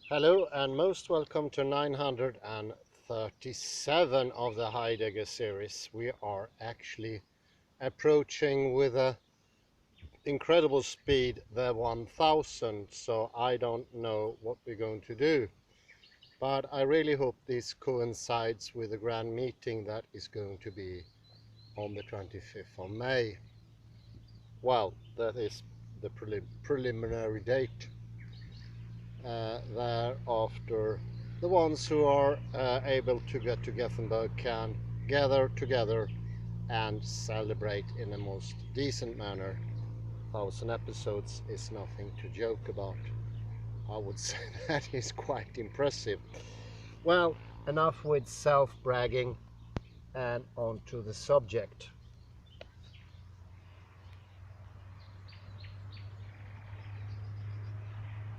Hello and most welcome to 937 of the Heidegger series. We are actually approaching with a incredible speed the 1000, so I don't know what we're going to do. But I really hope this coincides with the grand meeting that is going to be on the 25th of May. Well, that is the preliminary date. Thereafter, the ones who are able to get to Gothenburg can gather together and celebrate in a most decent manner. 1000 episodes is nothing to joke about. I would say that is quite impressive. Well, enough with self-bragging and on to the subject.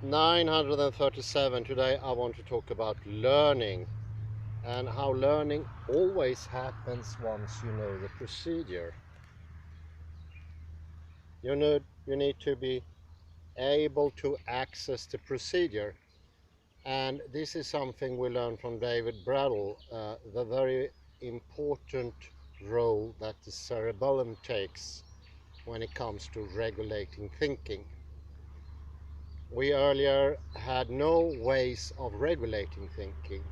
(937). Today I want to talk about learning and how learning always happens once you know the procedure. You need to be able to access the procedure, and this is something we learn from David Brattle, the very important role that the cerebellum takes when it comes to regulating thinking. We earlier had no ways of regulating thinking.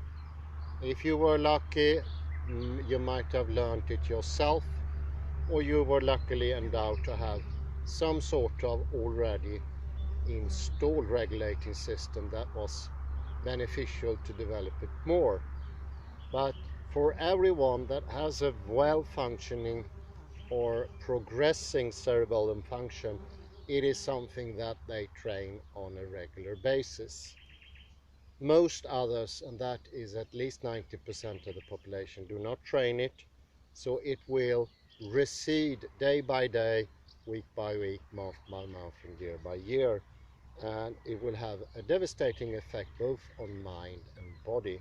If you were lucky, you might have learned it yourself, or you were luckily endowed to have some sort of already installed regulating system that was beneficial to develop it more. But for everyone that has a well-functioning or progressing cerebellum function, it is something that they train on a regular basis. Most others, and that is at least 90% of the population, do not train it, so it will recede day by day, week by week, month by month, and year by year, and it will have a devastating effect both on mind and body,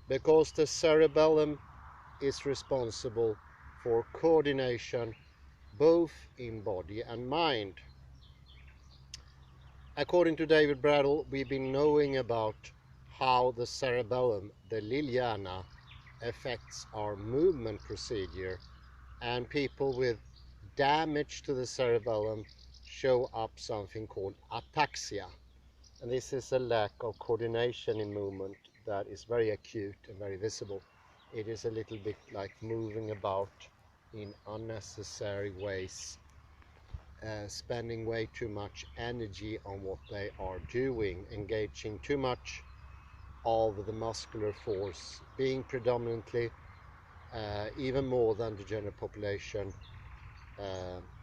because the cerebellum is responsible for coordination both in body and mind. According to David Brattle, we've been knowing about how the cerebellum, the Liliana, affects our movement procedure, and people with damage to the cerebellum show up something called ataxia. And this is a lack of coordination in movement that is very acute and very visible. It is a little bit like moving about in unnecessary ways, spending way too much energy on what they are doing, engaging too much of the muscular force, being predominantly, even more than the general population,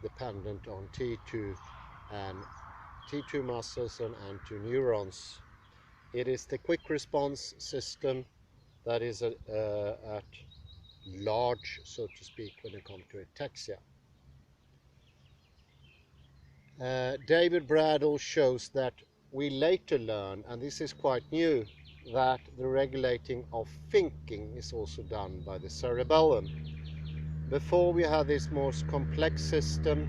dependent on T2 and T2 muscles and N2 neurons. It is the quick response system that is at large, so to speak, when it comes to ataxia. David Brattle shows that we later learn, and this is quite new, that the regulating of thinking is also done by the cerebellum. Before, we had this most complex system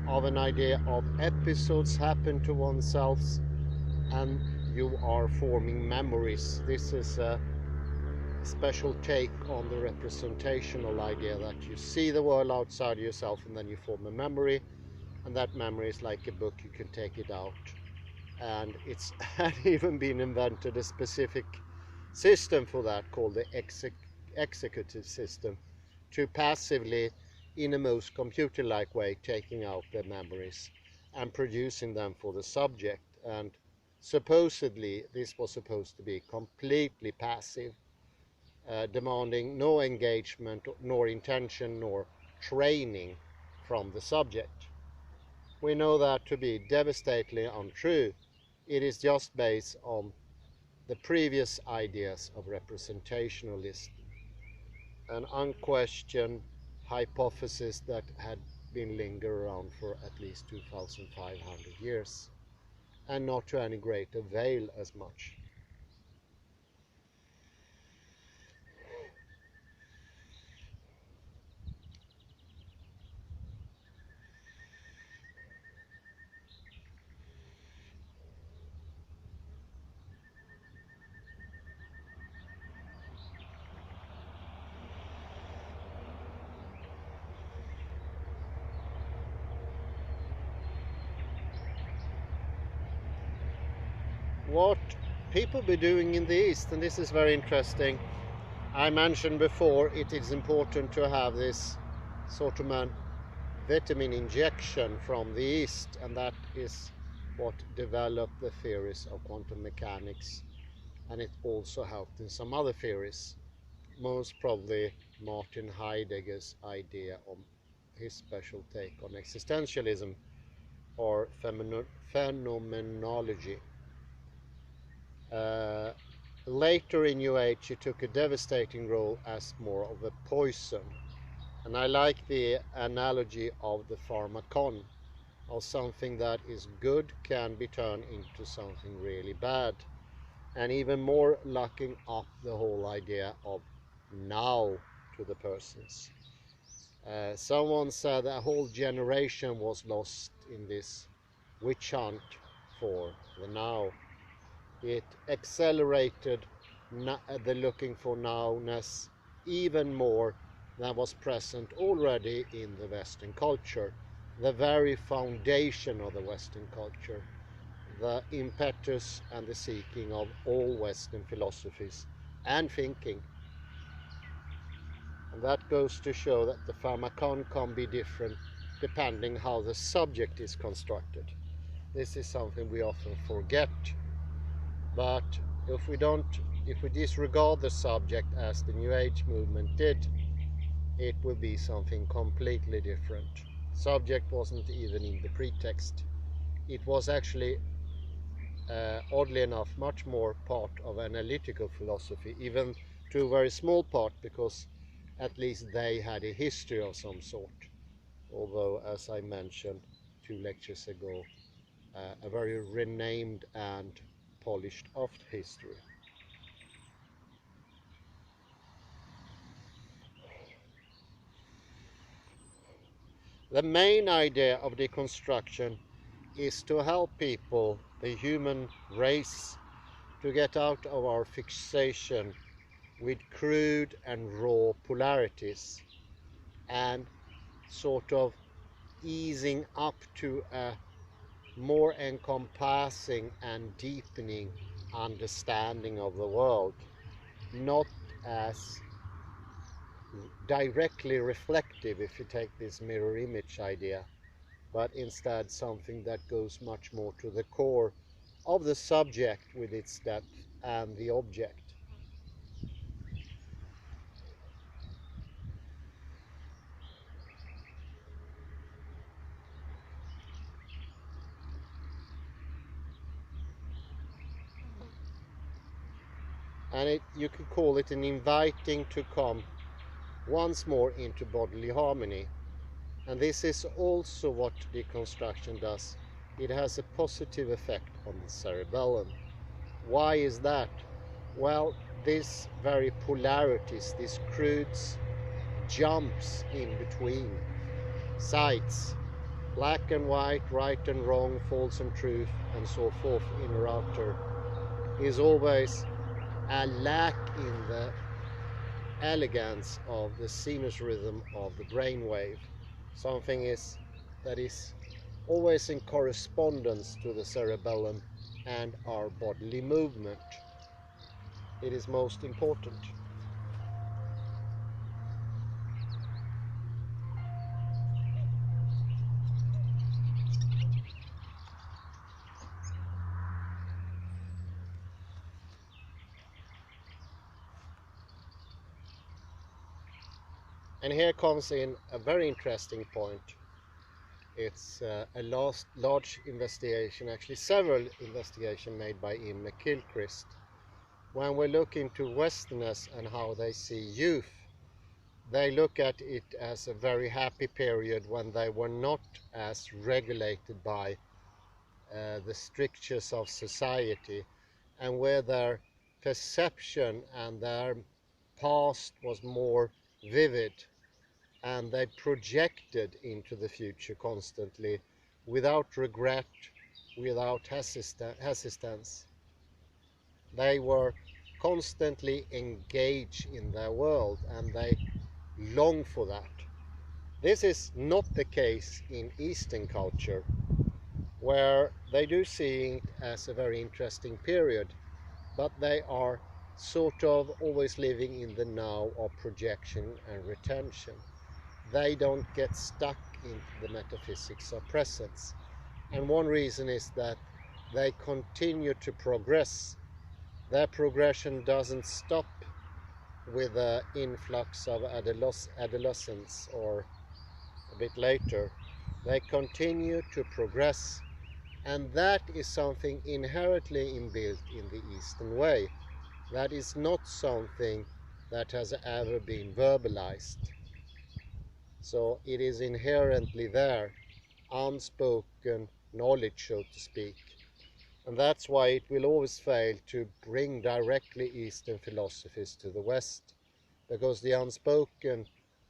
of an idea of episodes happen to oneself and you are forming memories. This is a special take on the representational idea that you see the world outside yourself and then you form a memory, and that memory is like a book, you can take it out. And it's had even been invented a specific system for that called the executive system, to passively, in a most computer-like way, taking out the memories and producing them for the subject. And supposedly this was supposed to be completely passive, demanding no engagement nor intention nor training from the subject. We know that to be devastatingly untrue. It is just based on the previous ideas of representationalism, an unquestioned hypothesis that had been lingering around for at least 2,500 years, and not to any great avail as much. what people be doing in the East, and this is very interesting. I mentioned before it is important to have this sort of vitamin injection from the East, and that is what developed the theories of quantum mechanics, and it also helped in some other theories, most probably Martin Heidegger's idea on his special take on existentialism or phenomenology. Later in New Age he took a devastating role as more of a poison, and I like the analogy of the pharmacon, of something that is good can be turned into something really bad, and even more locking up the whole idea of now to the persons. Someone said a whole generation was lost in this witch hunt for the now. It accelerated the looking for nowness even more than was present already in the Western culture, the very foundation of the Western culture, the impetus and the seeking of all Western philosophies and thinking. And that goes to show that the pharmacon can be different depending how the subject is constructed. This is something we often forget. But if we disregard the subject as the New Age movement did, it will be something completely different. Subject wasn't even in the pretext. It was actually, oddly enough, much more part of analytical philosophy, even to a very small part, because at least they had a history of some sort. Although, as I mentioned 2 lectures ago, a very renamed and polished of history. The main idea of deconstruction is to help people, the human race, to get out of our fixation with crude and raw polarities and sort of easing up to a more encompassing and deepening understanding of the world, not as directly reflective, if you take this mirror image idea, but instead something that goes much more to the core of the subject with its depth and the object. And you could call it an inviting to come once more into bodily harmony. And this is also what deconstruction does. It has a positive effect on the cerebellum. Why is that? Well, this very polarities, these crudes, jumps in between sides, black and white, right and wrong, false and truth, and so forth, inner outer, is always a lack in the elegance of the sinus rhythm of the brainwave. Something that is always in correspondence to the cerebellum and our bodily movement. It is most important. And here comes in a very interesting point. It's a large investigation, actually several investigations made by Ian McGilchrist. When we look into Westerners and how they see youth, they look at it as a very happy period when they were not as regulated by the strictures of society, and where their perception and their past was more vivid, and they projected into the future constantly without regret, without hesitance. They were constantly engaged in their world and they long for that. This is not the case in Eastern culture, where they do see it as a very interesting period, but they are sort of always living in the now of projection and retention. They don't get stuck into the metaphysics of presence. And one reason is that they continue to progress. Their progression doesn't stop with the influx of adolescence or a bit later. They continue to progress, and that is something inherently inbuilt in the Eastern way. That is not something that has ever been verbalized. So it is inherently there, unspoken knowledge, so to speak. And that's why it will always fail to bring directly Eastern philosophies to the West, because the unspoken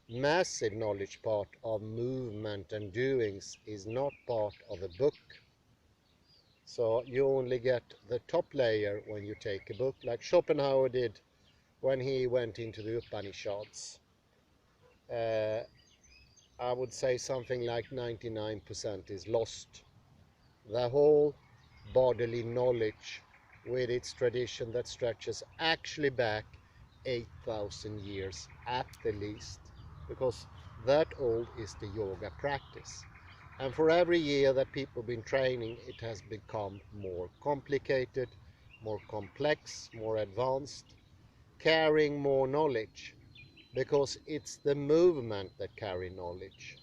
massive knowledge part of movement and doings is not part of a book. So you only get the top layer when you take a book, like Schopenhauer did when he went into the Upanishads. I would say something like 99% is lost. The whole bodily knowledge with its tradition that stretches actually back 8,000 years at the least, because that old is the yoga practice. And for every year that people have been training, it has become more complicated, more complex, more advanced, carrying more knowledge, because it's the movement that carry knowledge.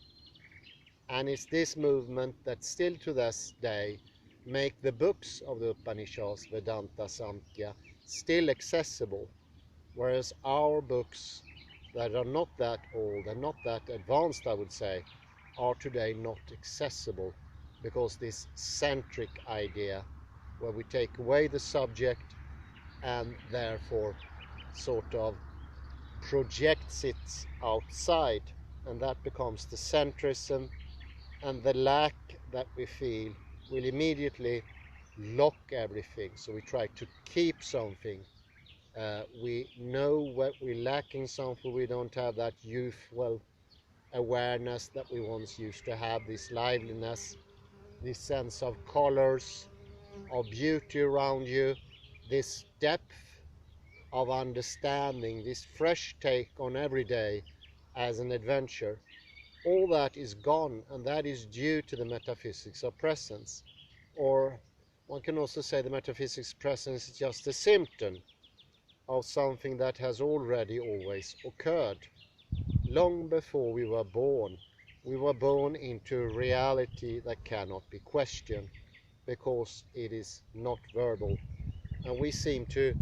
And it's this movement that still to this day make the books of the Upanishads, Vedanta, Samkhya, still accessible, whereas our books that are not that old and not that advanced, I would say, are today not accessible, because this centric idea where we take away the subject and therefore sort of projects it outside, and that becomes the centrism, and the lack that we feel will immediately lock everything. So we try to keep something. We know what we're lacking something. We don't have that youthful awareness that we once used to have, this liveliness, this sense of colors, of beauty around you, this depth of understanding, this fresh take on every day as an adventure. All that is gone, and that is due to the metaphysics of presence. Or one can also say the metaphysics of presence is just a symptom of something that has already always occurred. Long before we were born into a reality that cannot be questioned, because it is not verbal. And we seem to,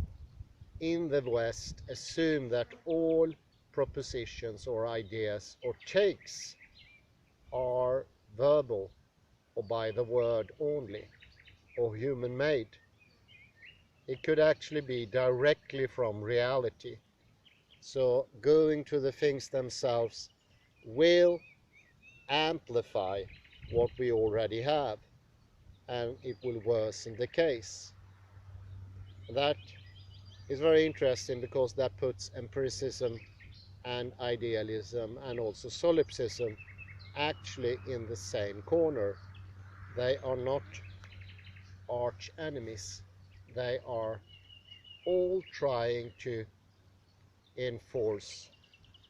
in the West, assume that all propositions or ideas or takes are verbal, or by the word only, or human made. It could actually be directly from reality. So going to the things themselves will amplify what we already have, and it will worsen the case. That is very interesting, because that puts empiricism and idealism and also solipsism actually in the same corner. They are not arch enemies. They are all trying to enforce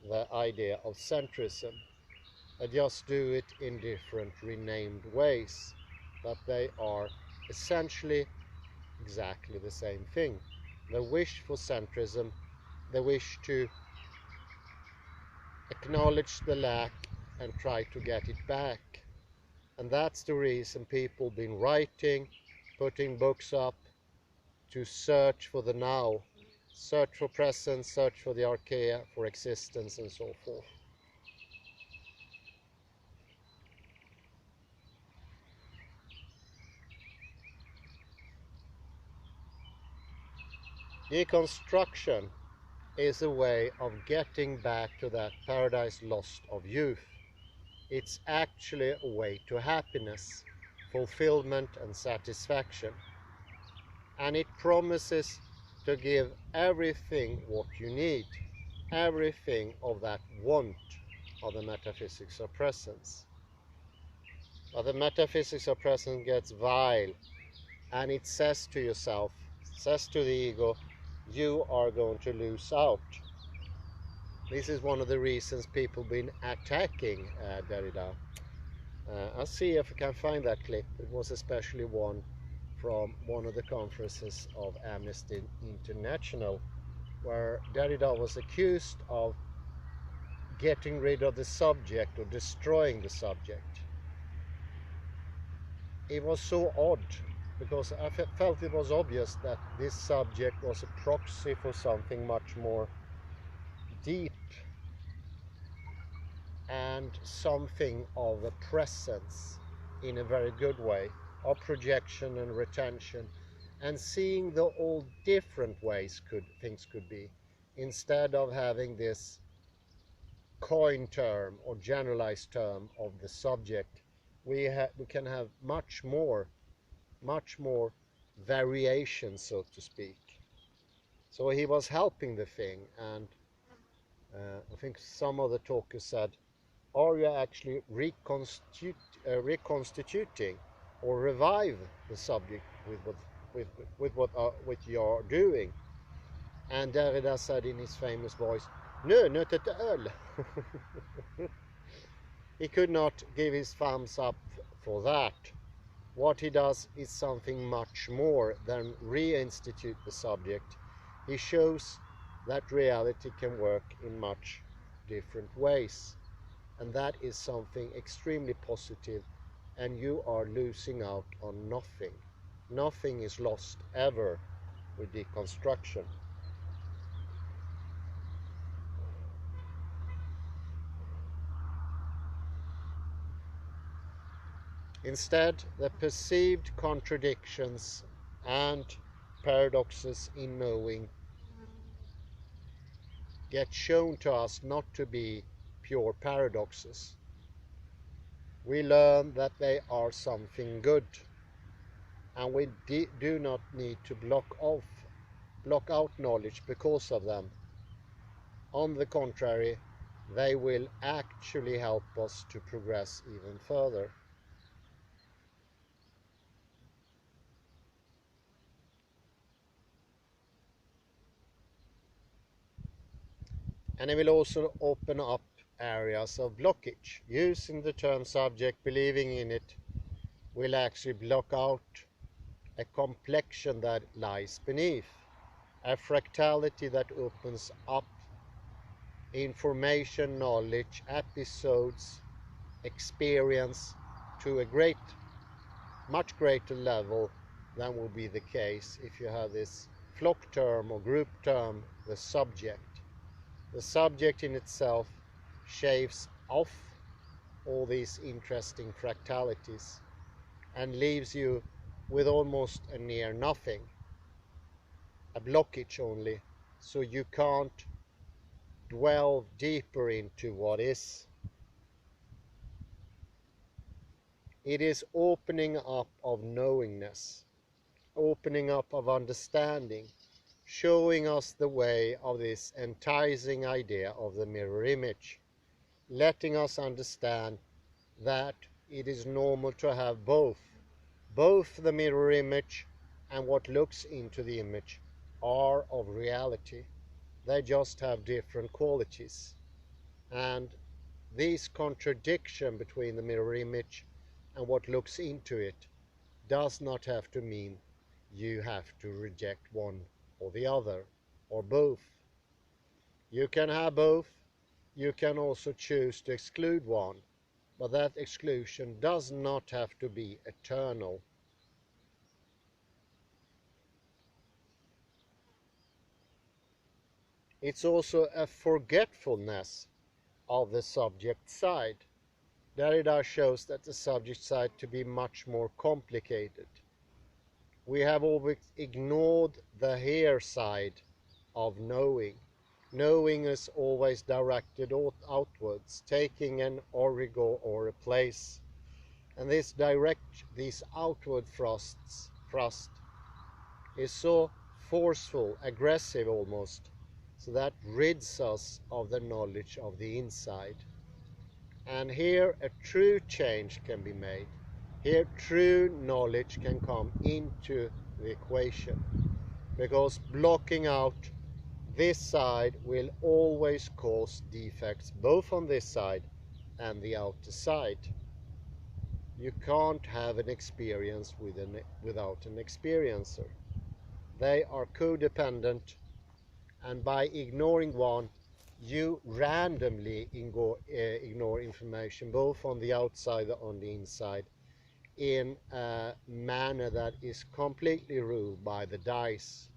the idea of centrism. They just do it in different renamed ways, but they are essentially exactly the same thing. The wish for centrism, the wish to acknowledge the lack and try to get it back. And that's the reason people have been writing, putting books up, to search for the now, search for presence, search for the archaea, for existence, and so forth. Deconstruction is a way of getting back to that paradise lost of youth. It's actually a way to happiness, fulfillment, and satisfaction. And it promises to give everything what you need, everything of that want of the metaphysics of presence. But the metaphysics of presence gets vile, and it says to yourself, says to the ego, you are going to lose out. This is one of the reasons people been attacking Derrida. I'll see if I can find that clip. It was especially one from one of the conferences of Amnesty International, where Derrida was accused of getting rid of the subject or destroying the subject. It was so odd, because I felt it was obvious that this subject was a proxy for something much more deep and something of a presence in a very good way, of projection and retention, and seeing the all different ways things could be, instead of having this coin term or generalized term of the subject. We can have much more variation, so to speak. So he was helping the thing, and I think some of the talkers said, are you actually reconstituting or revive the subject with what you are doing? And Derrida said in his famous voice, no, not at all. He could not give his thumbs up for that. What he does is something much more than reinstitute the subject. He shows that reality can work in much different ways. And that is something extremely positive, and you are losing out on nothing. Nothing is lost ever with deconstruction. Instead, the perceived contradictions and paradoxes in knowing get shown to us not to be pure paradoxes. We learn that they are something good, and we do not need to block out knowledge because of them. On the contrary, they will actually help us to progress even further. And it will also open up areas of blockage. Using the term subject, believing in it, will actually block out a complexion that lies beneath, a fractality that opens up information, knowledge, episodes, experience to a much greater level than would be the case if you have this flock term or group term, the subject. The subject in itself shaves off all these interesting fractalities and leaves you with almost a near nothing, a blockage only, so you can't dwell deeper into what is. It is opening up of knowingness, opening up of understanding, showing us the way of this enticing idea of the mirror image, letting us understand that it is normal to have both the mirror image and what looks into the image are of reality. They just have different qualities. And this contradiction between the mirror image and what looks into it does not have to mean you have to reject one or the other, or both. You can have both. You can also choose to exclude one, but that exclusion does not have to be eternal. It's also a forgetfulness of the subject side. Derrida shows that the subject side to be much more complicated. We have always ignored the here side of knowing. Knowing is always directed outwards, taking an origo or a place. And this outward thrust is so forceful, aggressive almost, so that rids us of the knowledge of the inside. And here a true change can be made. Here true knowledge can come into the equation, because blocking out this side will always cause defects both on this side and the outer side. You can't have an experience without an experiencer. They are codependent, and by ignoring one, you randomly ignore information both on the outside and on the inside in a manner that is completely ruled by the dice.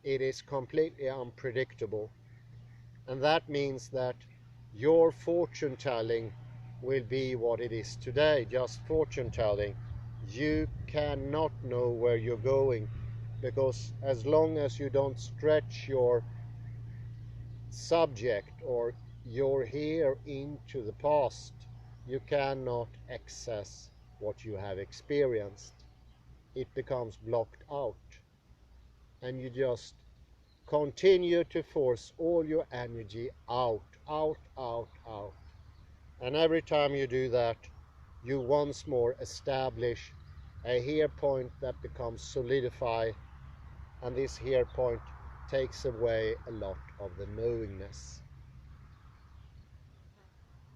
It is completely unpredictable, and that means that your fortune telling will be what it is today, just fortune telling. You cannot know where you're going, because as long as you don't stretch your subject or your here into the past, you cannot access what you have experienced. It becomes blocked out, and you just continue to force all your energy out, out, out, out. And every time you do that, you once more establish a here point that becomes solidified, and this here point takes away a lot of the knowingness,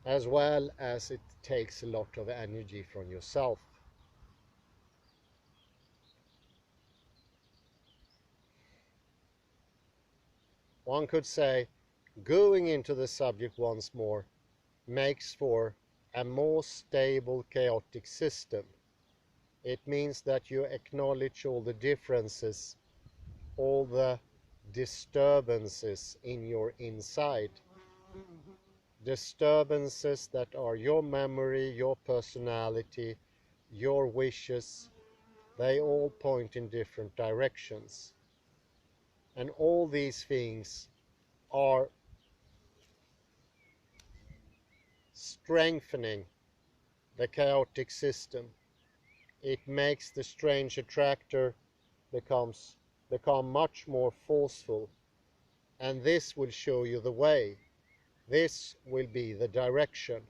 as well as it takes a lot of energy from yourself. One could say going into the subject once more makes for a more stable chaotic system. It means that you acknowledge all the differences, all the disturbances in your inside. Disturbances that are your memory, your personality, your wishes. They all point in different directions. And all these things are strengthening the chaotic system. It makes the strange attractor become much more forceful, and this will show you the way. This will be the direction.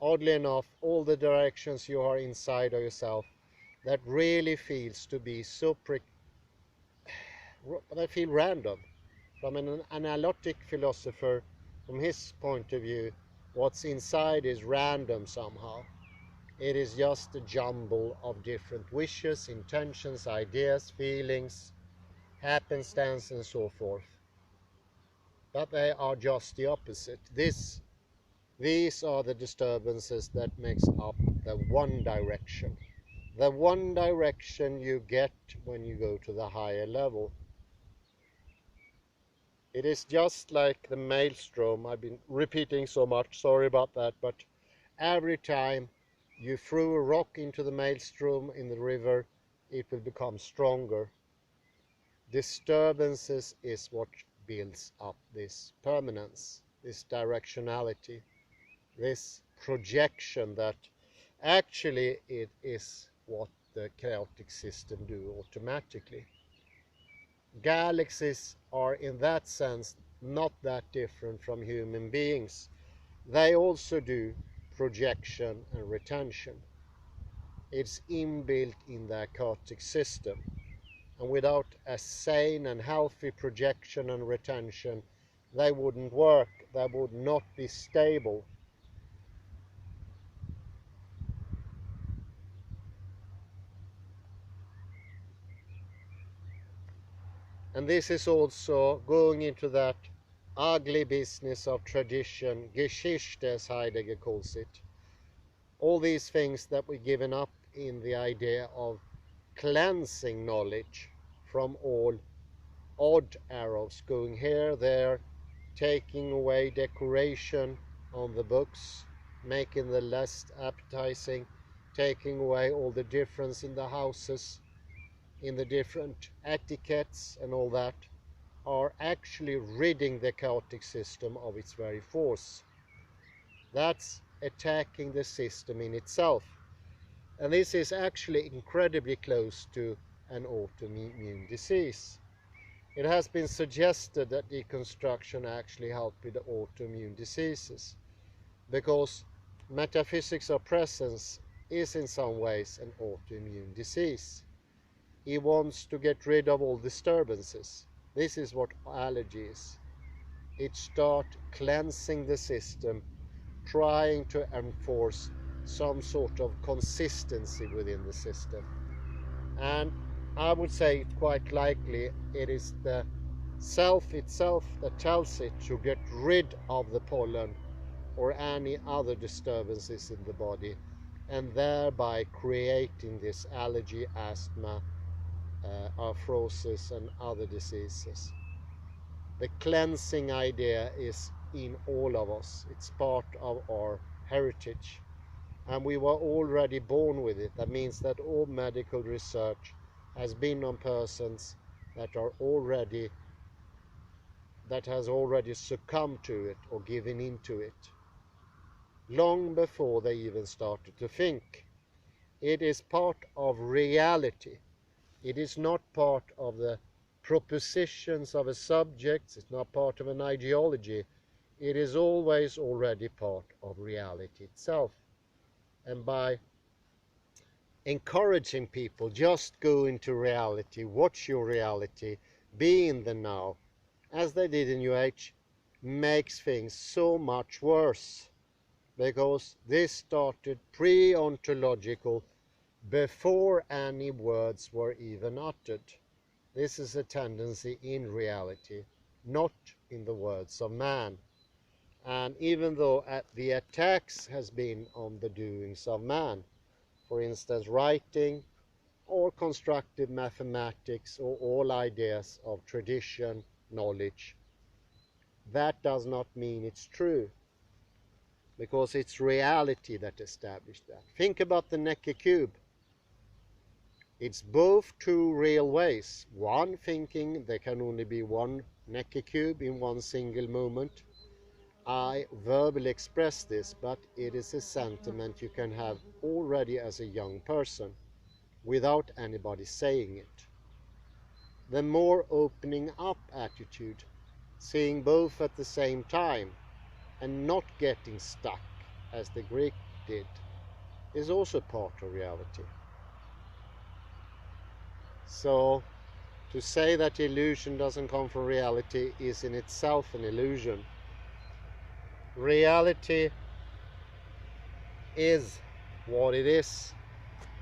Oddly enough, all the directions you are inside of yourself that really feels to be so they feel random. From an analytic philosopher, from his point of view, what's inside is random somehow. It is just a jumble of different wishes, intentions, ideas, feelings, happenstance, and so forth. But they are just the opposite. These are the disturbances that makes up the one direction. The one direction you get when you go to the higher level. It is just like the maelstrom. I've been repeating so much, sorry about that, but every time you throw a rock into the maelstrom in the river, it will become stronger. Disturbances is what builds up this permanence, this directionality, this projection that actually it is what the chaotic system do automatically. Galaxies are in that sense not that different from human beings. They also do projection and retention. It's inbuilt in their chaotic system. And without a sane and healthy projection and retention, they wouldn't work. They would not be stable. And this is also going into that ugly business of tradition, Geschichte as Heidegger calls it. All these things that we've given up in the idea of cleansing knowledge from all odd arrows, going here, there, taking away decoration on the books, making them less appetizing, taking away all the difference in the houses, in the different etiquettes and all that, are actually ridding the chaotic system of its very force. That's attacking the system in itself. And this is actually incredibly close to an autoimmune disease. It has been suggested that deconstruction actually helps with autoimmune diseases, because metaphysics of presence is in some ways an autoimmune disease. He wants to get rid of all disturbances. This is what allergy is. It starts cleansing the system, trying to enforce some sort of consistency within the system. And I would say quite likely it is the self itself that tells it to get rid of the pollen or any other disturbances in the body, and thereby creating this allergy, asthma, arthrosis and other diseases. The cleansing idea is in all of us. It's part of our heritage, and we were already born with it. That means that all medical research has been on persons that has already succumbed to it or given into it long before they even started to think. It is part of reality. It is not part of the propositions of a subject. It's not part of an ideology. It is always already part of reality itself. And by encouraging people, just go into reality, watch your reality, be in the now, as they did in New Age, makes things so much worse. Because this started pre-ontological, before any words were even uttered. This is a tendency in reality, not in the words of man. And even though the attacks has been on the doings of man, for instance writing or constructive mathematics or all ideas of tradition, knowledge, that does not mean it's true, because it's reality that established that. Think about the Necker cube. It's both two real ways. One, thinking there can only be one Necker cube in one single moment. I verbally express this, but it is a sentiment you can have already as a young person without anybody saying it. The more opening up attitude, seeing both at the same time and not getting stuck as the Greek did, is also part of reality. So to say that illusion doesn't come from reality is in itself an illusion. Reality is what it is.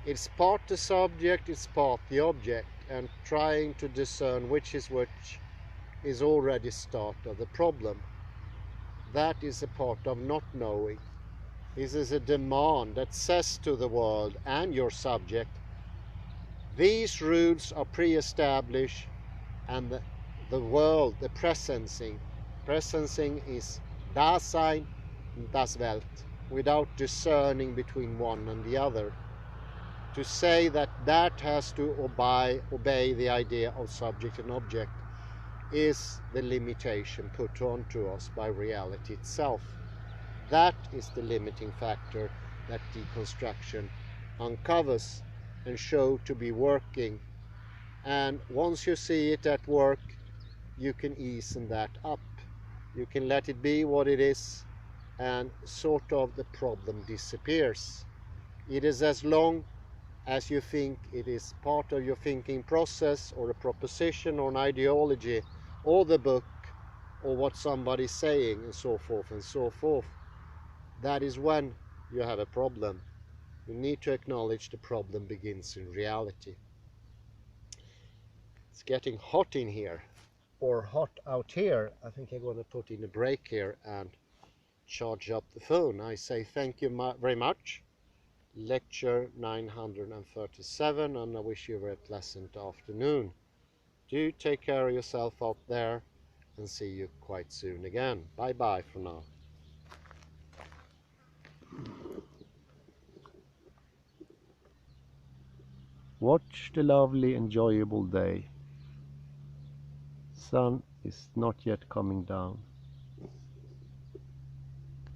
It's part the subject, it's part the object, and trying to discern which is already start of the problem. That is a part of not knowing. This is a demand that says to the world and your subject, these rules are pre-established, and the world, the presencing is Dasein and das Welt, without discerning between one and the other. To say that that has to obey the idea of subject and object is the limitation put onto us by reality itself. That is the limiting factor that deconstruction uncovers and show to be working. And once you see it at work, you can ease that up. You can let it be what it is, and sort of the problem disappears. It is as long as you think it is part of your thinking process, or a proposition, or an ideology, or the book, or what somebody's saying, and so forth and so forth. That is when you have a problem. You need to acknowledge the problem begins in reality. It's getting hot in here, or hot out here. I think I'm going to put in a break here and charge up the phone. I say thank you very much. Lecture 937, and I wish you a very pleasant afternoon. Do take care of yourself out there, and see you quite soon again. Bye bye for now. Watch the lovely, enjoyable day. Sun is not yet coming down.